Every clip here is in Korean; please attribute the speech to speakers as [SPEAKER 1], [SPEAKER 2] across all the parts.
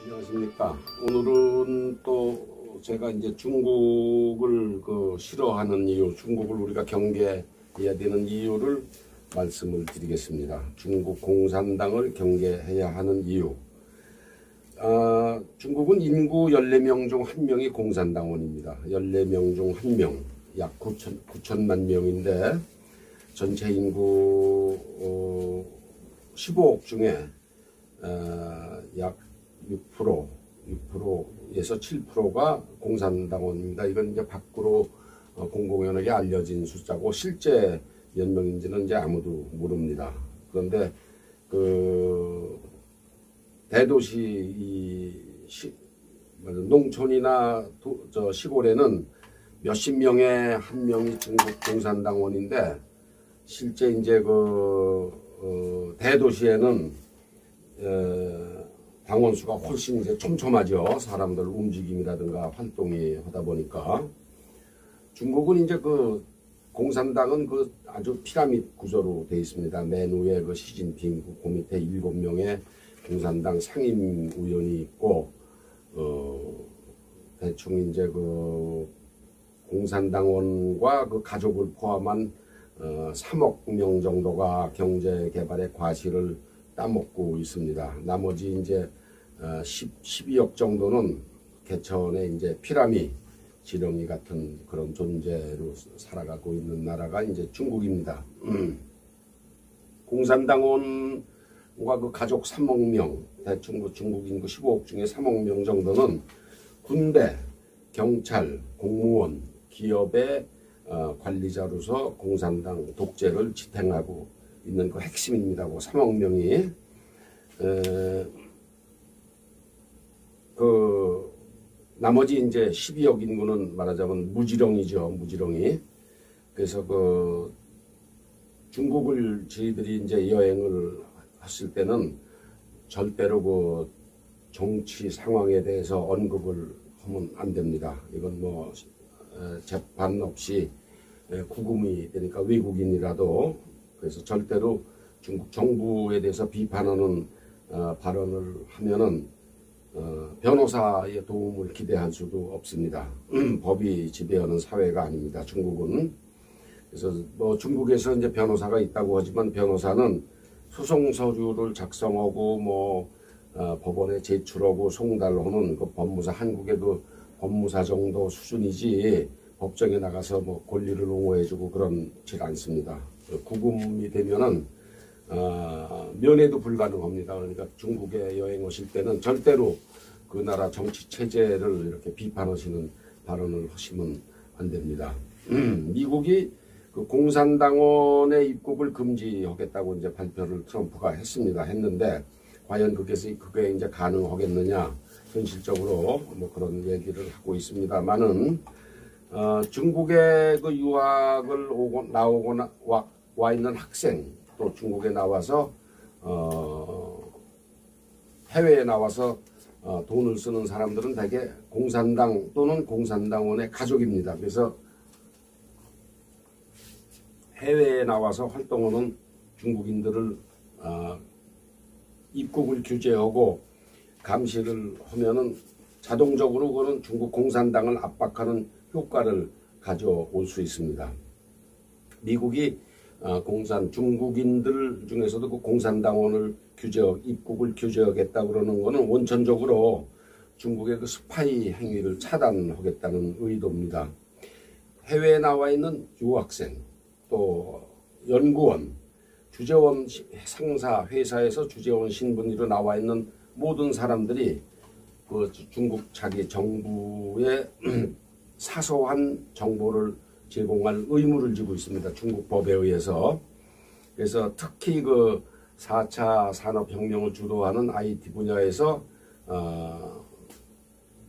[SPEAKER 1] 안녕하십니까. 오늘은 또 제가 이제 중국을 싫어하는 이유, 중국을 우리가 경계해야 되는 이유를 말씀을 드리겠습니다. 중국 공산당을 경계해야 하는 이유. 중국은 인구 14명 중 1명이 공산당원입니다. 14명 중 1명, 약 9천만 명인데 전체 인구 15억 중에 약 6%에서 7%가 공산당원입니다. 이건 이제 밖으로 공공연하게 알려진 숫자고 실제 몇 명인지는 이제 아무도 모릅니다. 그런데 대도시 농촌이나 시골에는 몇십 명의 한 명이 중국 공산당원인데 실제 이제 대도시에는 당원 수가 훨씬 이제 촘촘하죠. 사람들 움직임이라든가 활동이 하다 보니까. 중국은 이제 공산당은 아주 피라미드 구조로 되어 있습니다. 맨 위에 시진핑, 그 밑에 7명의 공산당 상임위원이 있고, 대충 이제 공산당원과 가족을 포함한 3억 명 정도가 경제 개발의 과실을 따먹고 있습니다. 나머지 이제 12억 정도는 개천의 이제 피라미, 지렁이 같은 그런 존재로 살아가고 있는 나라가 이제 중국입니다. 공산당원과 가족 3억 명, 대충 중국 인구 15억 중에 3억 명 정도는 군대, 경찰, 공무원, 기업의 관리자로서 공산당 독재를 지탱하고 있는 핵심입니다. 3억 명이 나머지 이제 12억 인구는 말하자면 무지렁이죠. 무지렁이. 그래서 중국을 저희들이 이제 여행을 했을 때는 절대로 정치 상황에 대해서 언급을 하면 안 됩니다. 이건 재판 없이 구금이 되니까 외국인이라도. 그래서 절대로 중국 정부에 대해서 비판하는 발언을 하면은 변호사의 도움을 기대할 수도 없습니다. 법이 지배하는 사회가 아닙니다. 중국은. 그래서 중국에서 이제 변호사가 있다고 하지만 변호사는 소송 서류를 작성하고 법원에 제출하고 송달하는 법무사, 한국의 법무사 정도 수준이지 법정에 나가서 권리를 옹호해주고 그런지 않습니다. 구금이 되면은 면회도 불가능합니다. 그러니까 중국에 여행 오실 때는 절대로 그 나라 정치 체제를 이렇게 비판하시는 발언을 하시면 안 됩니다. 미국이 공산당원의 입국을 금지하겠다고 이제 발표를 트럼프가 했는데 과연 그게 이제 가능하겠느냐, 현실적으로 그런 얘기를 하고 있습니다만은 중국의 유학을 와 있는 학생, 또 중국에 나와서 해외에 나와서 돈을 쓰는 사람들은 대개 공산당 또는 공산당원의 가족입니다. 그래서 해외에 나와서 활동하는 중국인들을 입국을 규제하고 감시를 하면은 자동적으로 그거는 중국 공산당을 압박하는 효과를 가져올 수 있습니다. 미국이 중국인들 중에서도 공산당원을 입국을 규제하겠다 그러는 거는 원천적으로 중국의 스파이 행위를 차단하겠다는 의도입니다. 해외에 나와 있는 유학생, 또 연구원, 주재원 상사, 회사에서 주재원 신분으로 나와 있는 모든 사람들이 중국 자기 정부의 사소한 정보를 제공할 의무를 지고 있습니다. 중국 법에 의해서. 그래서 특히 4차 산업혁명을 주도하는 IT 분야에서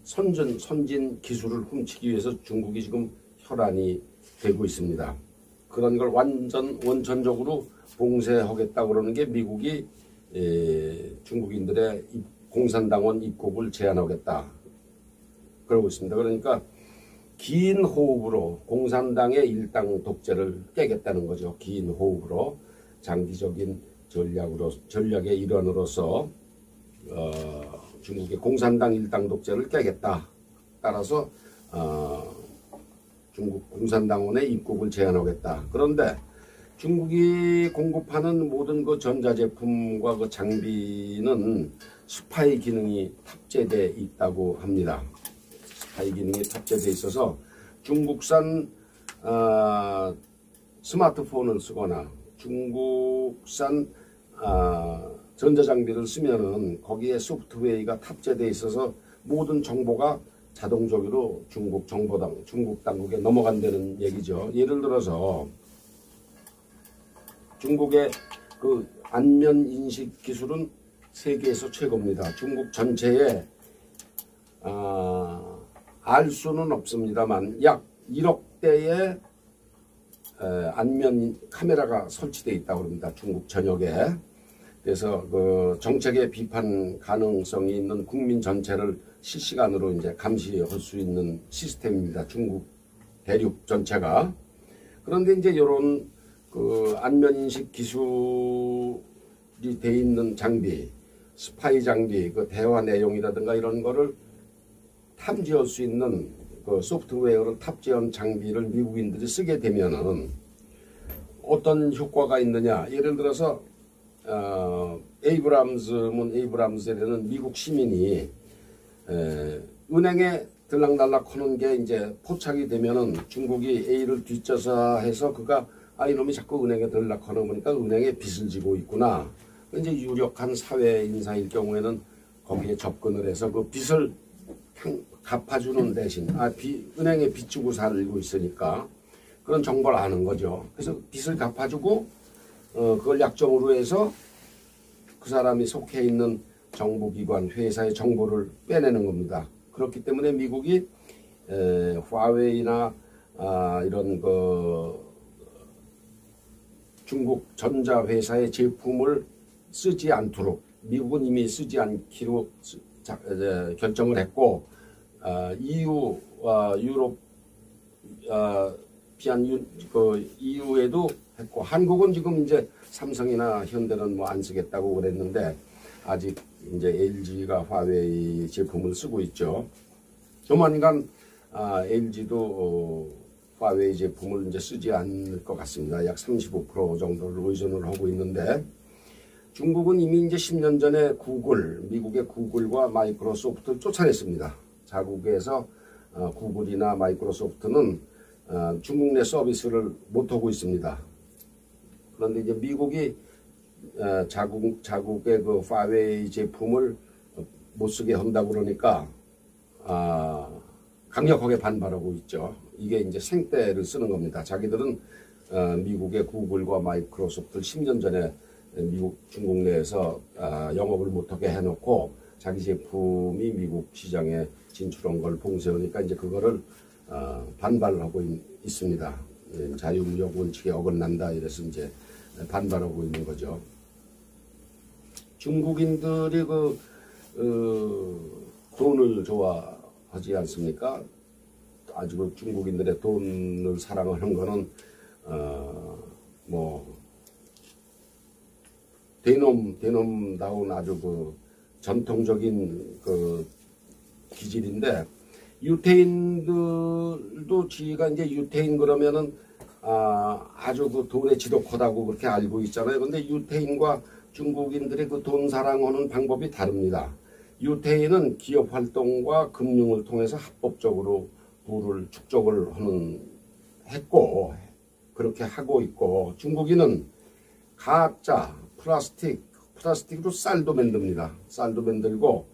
[SPEAKER 1] 선진 기술을 훔치기 위해서 중국이 지금 혈안이 되고 있습니다. 그런 걸 원천적으로 봉쇄하겠다 그러는 게 미국이 중국인들의 공산당원 입국을 제한하겠다 그러고 있습니다. 그러니까 긴 호흡으로 공산당의 일당 독재를 깨겠다는 거죠. 긴 호흡으로 장기적인 전략의 일환으로서 중국의 공산당 일당 독재를 깨겠다. 따라서 중국 공산당원의 입국을 제한하겠다. 그런데 중국이 공급하는 모든 그 전자제품과 그 장비는 스파이 기능이 탑재되어 있다고 합니다. 스파이 기능이 탑재되어 있어서 중국산 스마트폰을 쓰거나 중국산 전자장비를 쓰면은 거기에 소프트웨어가 탑재되어 있어서 모든 정보가 자동적으로 중국 당국에 넘어간다는 얘기죠. 예를 들어서 중국의 그 안면 인식 기술은 세계에서 최고입니다. 중국 전체에 알 수는 없습니다만 약 1억 대의 안면 카메라가 설치되어 있다고 합니다. 중국 전역에. 그래서 그 정책의 비판 가능성이 있는 국민 전체를 실시간으로 이제 감시할 수 있는 시스템입니다. 중국 대륙 전체가. 그런데 이제 이런 그 안면 인식 기술이 돼 있는 장비, 스파이 장비, 그 대화 내용이라든가 이런 거를 탐지할 수 있는 그 소프트웨어를 탑재한 장비를 미국인들이 쓰게 되면은 어떤 효과가 있느냐? 예를 들어서 에이브람스라는 미국 시민이 은행에 들락날락 하는 게 이제 포착이 되면은 중국이 A를 뒷조사 해서 그가 이놈이 자꾸 은행에 들락하다 보니까 은행에 빚을 지고 있구나. 이제 유력한 사회 인사일 경우에는 거기에 접근을 해서 그 빚을 갚아주는 대신 은행에 빚 주고 살고 있으니까 그런 정보를 아는 거죠. 그래서 빚을 갚아주고 그걸 약정으로 해서 그 사람이 속해 있는 정부기관, 회사의 정보를 빼내는 겁니다. 그렇기 때문에 미국이 화웨이나 이런 그 중국 전자회사의 제품을 쓰지 않도록 미국은 이미 쓰지 않기로 결정을 했고 EU 유럽 그 EU에도 했고 한국은 지금 이제 삼성이나 현대는 뭐 안 쓰겠다고 그랬는데 아직 이제 LG가 화웨이 제품을 쓰고 있죠. 조만간 LG도 화웨이 제품을 이제 쓰지 않을 것 같습니다. 약 35% 정도를 의존을 하고 있는데 중국은 이미 이제 10년 전에 미국의 구글과 마이크로소프트를 쫓아냈습니다. 자국에서 구글이나 마이크로소프트는 중국 내 서비스를 못하고 있습니다. 그런데 이제 미국이 자국의 그 화웨이 제품을 못 쓰게 한다고 그러니까 강력하게 반발하고 있죠. 이게 이제 생떼를 쓰는 겁니다. 자기들은 미국의 구글과 마이크로소프트를 10년 전에 중국 내에서 영업을 못하게 해놓고 자기 제품이 미국 시장에 진출한 걸 봉쇄하니까 이제 그거를 반발을 하고 있습니다. 자유무역 원칙에 어긋난다 이래서 이제 반발하고 있는 거죠. 중국인들이 돈을 좋아하지 않습니까? 아주 그 중국인들의 돈을 사랑하는 거는 뭐 대놈다운 아주 그 전통적인 그 기질인데 유태인들도 지가 이제 유태인 그러면은 아주 그 돈에 지독하다고 그렇게 알고 있잖아요. 근데 유태인과 중국인들의 그 돈 사랑하는 방법이 다릅니다. 유태인은 기업 활동과 금융을 통해서 합법적으로 부를 축적을 했고 그렇게 하고 있고 중국인은 가짜 플라스틱으로 쌀도 만듭니다. 쌀도 만들고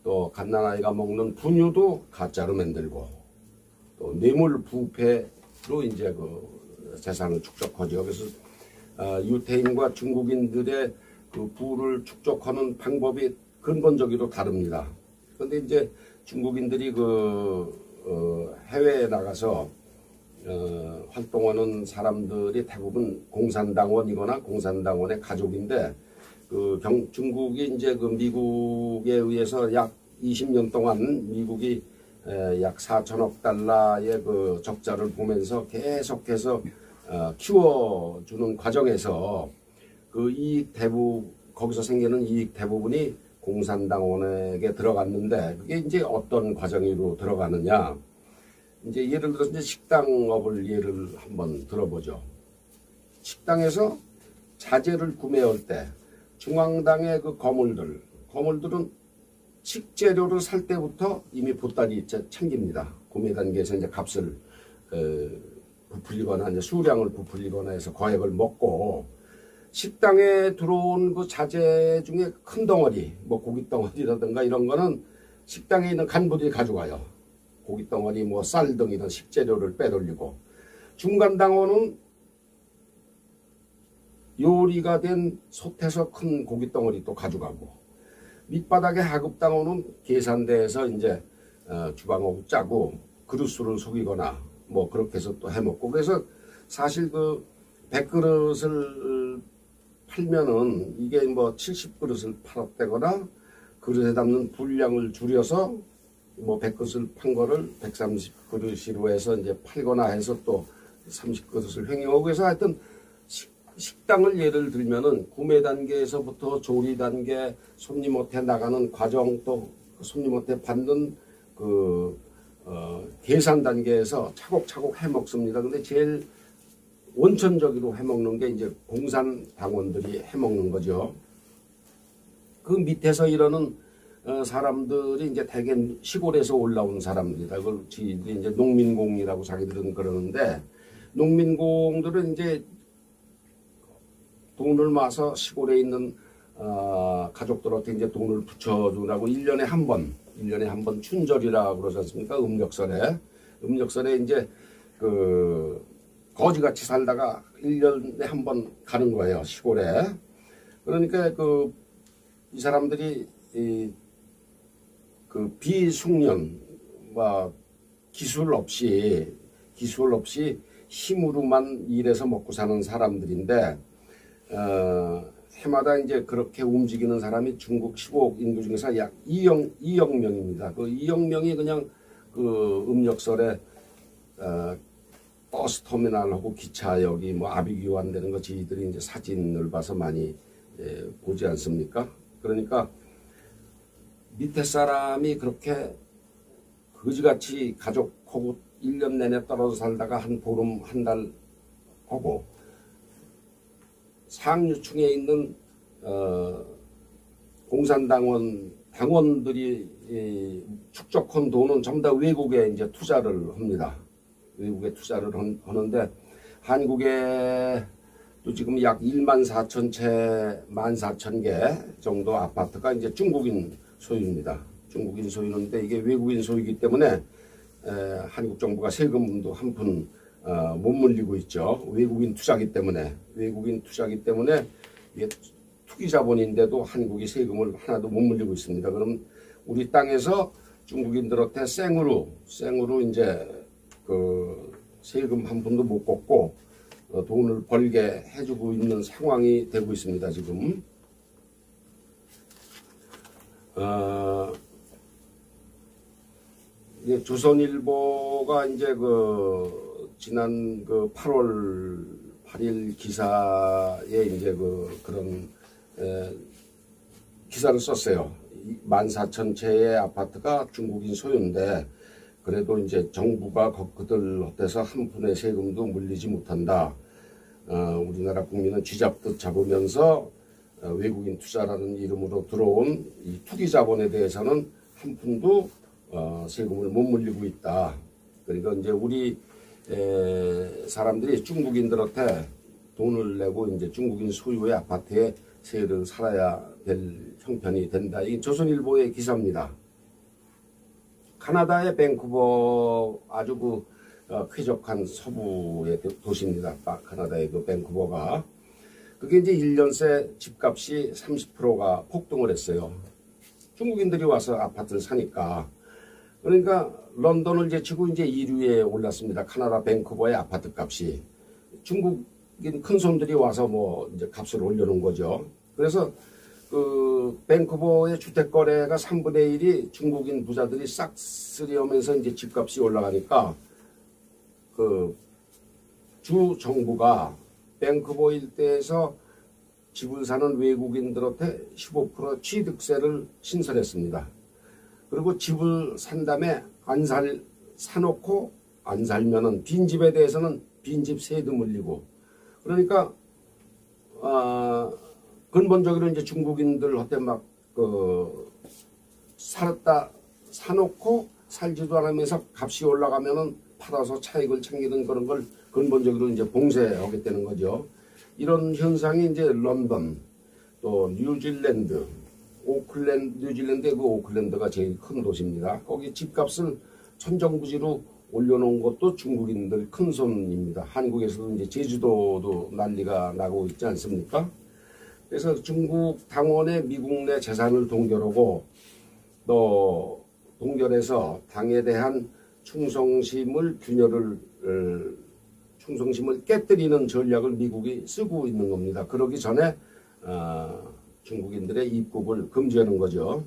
[SPEAKER 1] 또 갓난아이가 먹는 분유도 가짜로 만들고 또 뇌물 부패로 이제 그 재산을 축적하죠. 그래서 유태인과 중국인들의 그 부를 축적하는 방법이 근본적으로 다릅니다. 그런데 이제 중국인들이 해외에 나가서 활동하는 사람들이 대부분 공산당원이거나 공산당원의 가족인데 중국이 이제 미국에 의해서 약 20년 동안 미국이 약 4천억 달러의 그 적자를 보면서 계속해서 키워주는 과정에서 그 이익 대부분 거기서 생기는 이익 대부분이 공산당원에게 들어갔는데 그게 이제 어떤 과정으로 들어가느냐. 이제 예를 들어서 이제 식당업을 예를 한번 들어보죠. 식당에서 자재를 구매할 때 중앙당의 그 거물들은 식재료를 살 때부터 이미 보따리 챙깁니다. 구매 단계에서 이제 값을 부풀리거나 이제 수량을 부풀리거나 해서 거액을 먹고 식당에 들어온 그 자재 중에 큰 덩어리, 뭐 고기 덩어리라든가 이런 거는 식당에 있는 간부들이 가져가요. 고기 덩어리, 뭐 쌀 등 이런 식재료를 빼돌리고 중간 당원은 요리가 된 솥에서 큰 고기 덩어리 또 가져가고 밑바닥에 하급 당원은 계산대에서 이제 주방하고 짜고 그릇수를 속이거나 뭐 그렇게 해서 또 해먹고 그래서 사실 그 100그릇을 팔면은 이게 뭐 70그릇을 팔았다거나 그릇에 담는 분량을 줄여서 뭐 100그릇을 판 거를 130그릇으로 해서 이제 팔거나 해서 또 30그릇을 횡령하고 그래서 하여튼 식당을 예를 들면은 구매 단계에서부터 조리 단계, 손님한테 나가는 과정 또 손님한테 받는 계산 단계에서 차곡차곡 해먹습니다. 근데 제일 원천적으로 해먹는 게 이제 공산당원들이 해먹는 거죠. 그 밑에서 이러는 사람들이 이제 대개 시골에서 올라온 사람들이다. 그걸 지들이 이제 농민공이라고 자기들은 그러는데 농민공들은 이제 돈을 모아서 시골에 있는 가족들한테 이제 돈을 붙여주라고 1년에 한 번 춘절이라고 그러지 않습니까? 음력설에 이제 거지같이 살다가 1년에 한 번 가는 거예요, 시골에. 그러니까 이 사람들이 비숙련, 기술 없이 힘으로만 일해서 먹고 사는 사람들인데, 해마다 이제 그렇게 움직이는 사람이 중국 15억 인구 중에서 약 2억 명입니다. 그 2억 명이 그냥 음력설에 버스 터미널하고 기차역이 뭐 아비규환되는 거 저희들이 이제 사진을 봐서 많이 보지 않습니까? 그러니까 밑에 사람이 그렇게 거지같이 가족하고 1년 내내 떨어져 살다가 한 보름 한 달 하고 상류층에 있는 공산당원 당원들이 축적한 돈은 전부 다 외국에 이제 투자를 합니다. 외국에 투자를 하는데 한국에 또 지금 약 14,000개 정도 아파트가 이제 중국인 소유입니다. 중국인 소유인데 이게 외국인 소유이기 때문에 한국 정부가 세금도 한 푼 못 물리고 있죠. 외국인 투자기 때문에 이게 투기 자본인데도 한국이 세금을 하나도 못 물리고 있습니다. 그럼 우리 땅에서 중국인들한테 생으로 이제 세금 한 푼도 못 걷고 돈을 벌게 해주고 있는 상황이 되고 있습니다. 지금 이제 조선일보가 이제 지난 8월 8일 기사에 이제 그런 기사를 썼어요. 14,000채의 아파트가 중국인 소유인데 그래도 이제 정부가 그들한테서 한 푼의 세금도 물리지 못한다. 우리나라 국민은 쥐잡듯 잡으면서 외국인 투자라는 이름으로 들어온 이 투기 자본에 대해서는 한 푼도 세금을 못 물리고 있다. 그러니까 이제 우리 사람들이 중국인들한테 돈을 내고 이제 중국인 소유의 아파트에 세를 살아야 될 형편이 된다. 이게 조선일보의 기사입니다. 카나다의 밴쿠버 아주 쾌적한 서부의 도시입니다. 카나다의 밴쿠버가. 그게 이제 1년 새 집값이 30%가 폭등을 했어요. 중국인들이 와서 아파트를 사니까. 그러니까 런던을 제치고 이제 2위에 올랐습니다. 카나다 밴쿠버의 아파트 값이. 중국인 큰손들이 와서 뭐 이제 값을 올려놓은 거죠. 그래서 밴쿠버의 주택 거래가 3분의 1이 중국인 부자들이 싹쓸이 하면서 이제 집값이 올라가니까 주 정부가 밴쿠버 일대에서 집을 사는 외국인들한테 15% 취득세를 신설했습니다. 그리고 집을 산 다음에 사놓고 안 살면은 빈집에 대해서는 빈집 세도 물리고, 그러니까 근본적으로 이제 중국인들한테 막 사놓고 살지도 않으면서 값이 올라가면은 팔아서 차익을 챙기는 그런 걸 근본적으로 이제 봉쇄하겠다는 거죠. 이런 현상이 이제 런던, 또 뉴질랜드, 뉴질랜드의 그 오클랜드가 제일 큰 도시입니다. 거기 집값을 천정부지로 올려놓은 것도 중국인들 큰 손입니다. 한국에서도 이제 제주도도 난리가 나고 있지 않습니까? 그래서 중국 당원의 미국 내 재산을 동결하고 또 동결해서 당에 대한 충성심을 깨뜨리는 전략을 미국이 쓰고 있는 겁니다. 그러기 전에 중국인들의 입국을 금지하는 거죠.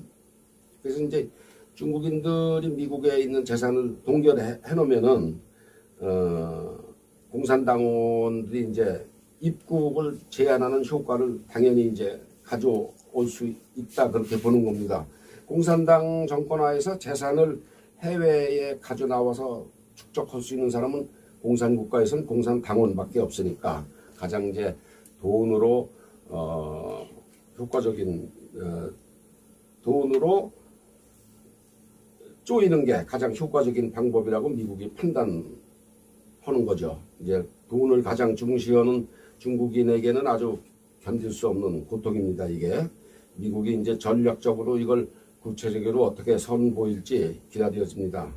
[SPEAKER 1] 그래서 이제 중국인들이 미국에 있는 재산을 동결해 놓으면은 공산당원들이 이제 입국을 제한하는 효과를 당연히 이제 가져올 수 있다, 그렇게 보는 겁니다. 공산당 정권하에서 재산을 해외에 가져 나와서 축적할 수 있는 사람은 공산국가에서는 공산당원밖에 없으니까 가장 이제 돈으로 효과적인 돈으로 쪼이는 게 가장 효과적인 방법이라고 미국이 판단하는 거죠. 이제 돈을 가장 중시하는 중국인에게는 아주 견딜 수 없는 고통입니다. 이게 미국이 이제 전략적으로 이걸 구체적으로 어떻게 선보일지 기다려집니다.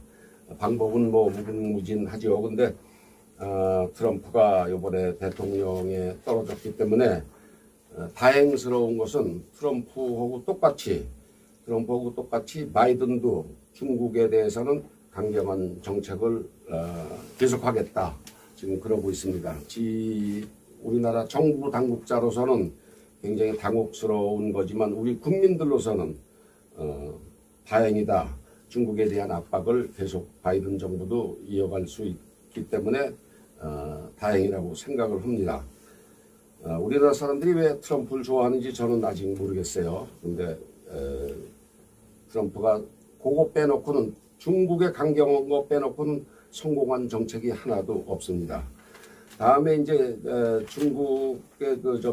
[SPEAKER 1] 방법은 뭐 무궁무진하죠. 근데 트럼프가 이번에 대통령에 떨어졌기 때문에 다행스러운 것은 트럼프하고 똑같이 바이든도 중국에 대해서는 강경한 정책을 계속하겠다, 지금 그러고 있습니다. 우리나라 정부 당국자로서는 굉장히 당혹스러운 거지만 우리 국민들로서는 다행이다. 중국에 대한 압박을 계속 바이든 정부도 이어갈 수 있기 때문에 다행이라고 생각을 합니다. 우리나라 사람들이 왜 트럼프를 좋아하는지 저는 아직 모르겠어요. 근데 트럼프가 그거 빼놓고는, 중국의 강경한 거 빼놓고는 성공한 정책이 하나도 없습니다. 다음에 이제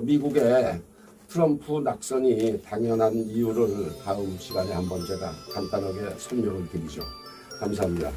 [SPEAKER 1] 미국의 트럼프 낙선이 당연한 이유를 다음 시간에 한번 제가 간단하게 설명을 드리죠. 감사합니다.